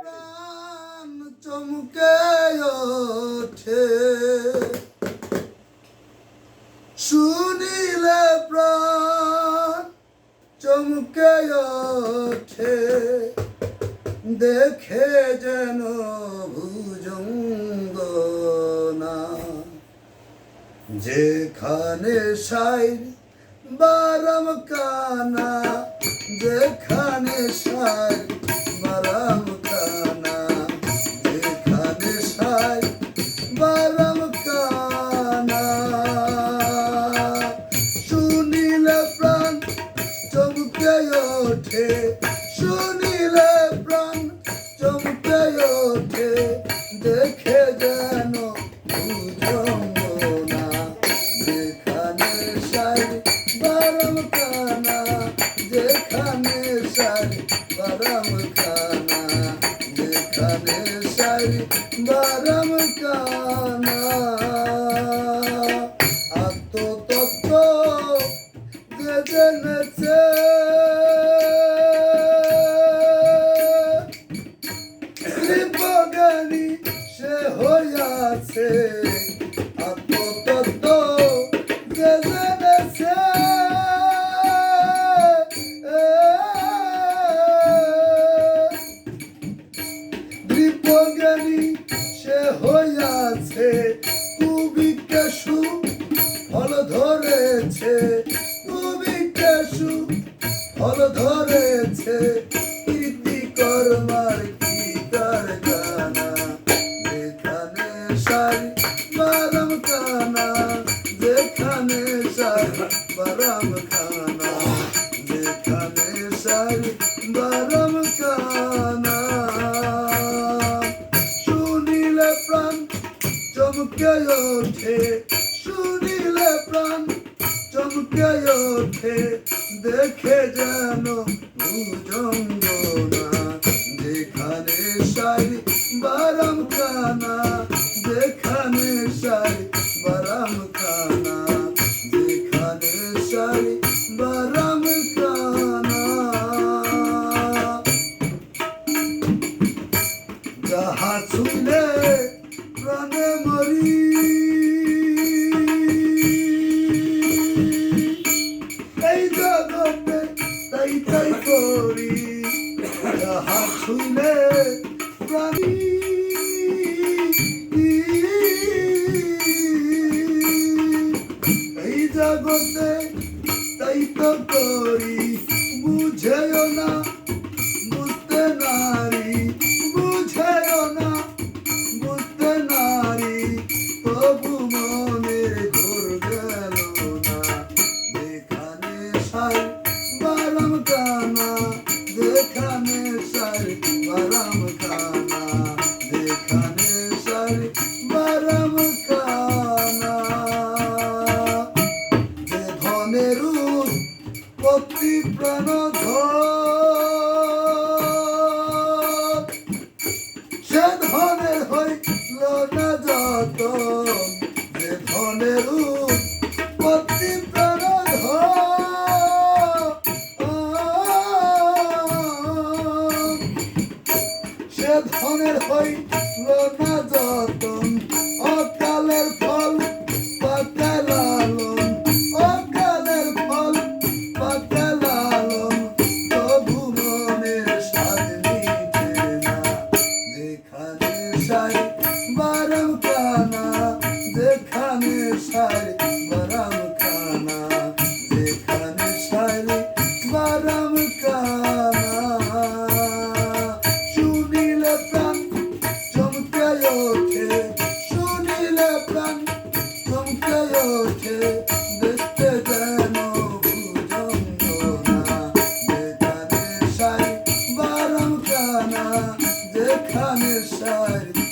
প্রাণ চমকে ওঠে শুনিলে প্রাণ চমকে ওঠে দেখে যেন ভুজঙ্গ না যেখানে সাইর বারাম কানা যেখানে সাইর বারাম কানা যেখানে সাইর বারাম কানা শুনিলে প্রাণ চমকে ওঠে শুনিলে প্রাণ চমকে ওঠে দেখে যেন ভুজঙ্গ না যেখানে সাইর বারাম কানা যেখানে সাইর বারাম কানা যেখানে সাইর বারাম কানা আত্মতত্ত্ব যে জেনেছে ত্রিভুবনী সে হইয়াছে আত্মতত্ত্ব যে জেনেছে ত্রিভুবনী সে হইয়াছে কুবিকেশু ফল ধরেছে কুবিকেশু ফল ধরেছে কীর্তি কর্মার কি কারখানা যেখানে সারি বারাম কানা যেখানে সারি বারাম কানা যেখানে সারি বারাম কানা শুনিলে প্রাণ চমকে ওঠে শুনিলে প্রাণ চমকে ওঠে দেখে যেন ভুজঙ্গ না যেখানে সারি বারাম কানা যেখানে সারি বারাম কানা যেখানে সারি বারাম কানা যাহা শুনে প্রাণে মরি এই জগতে তাই তাই করি যাহা শুনে প্রাণী এই জগতে তাই তো করি বুঝেও না বুঝতে নারী বুঝেও না বুঝতে নারী তবু মনের ঘোর গেল না যেখানে সাই বারাম কানা যেখানে সাই বারাম কানা যেখানে সাই বারাম কানা যে ধনের উৎপত্তি প্রাণ সে ধনের হইল না যতন যে ধনের উৎপত্তি প্রাণ সে ধনের হইল না যতন অকালের ফল পাকে লালন অকালের ফল পাকে লালন তবু মনের স্বাদ মিটে না যেখানে সাই বারাম কানা যেখানে সাই বারাম কানা যেখানে সাই বারাম কানা শুনিলে প্রাণ চমকে ওঠে শুনিলে প্রাণ চমকে ওঠে দেখতে যেন ভুজঙ্গ না যেখানে সাই বারাম কানা যেখানে সাই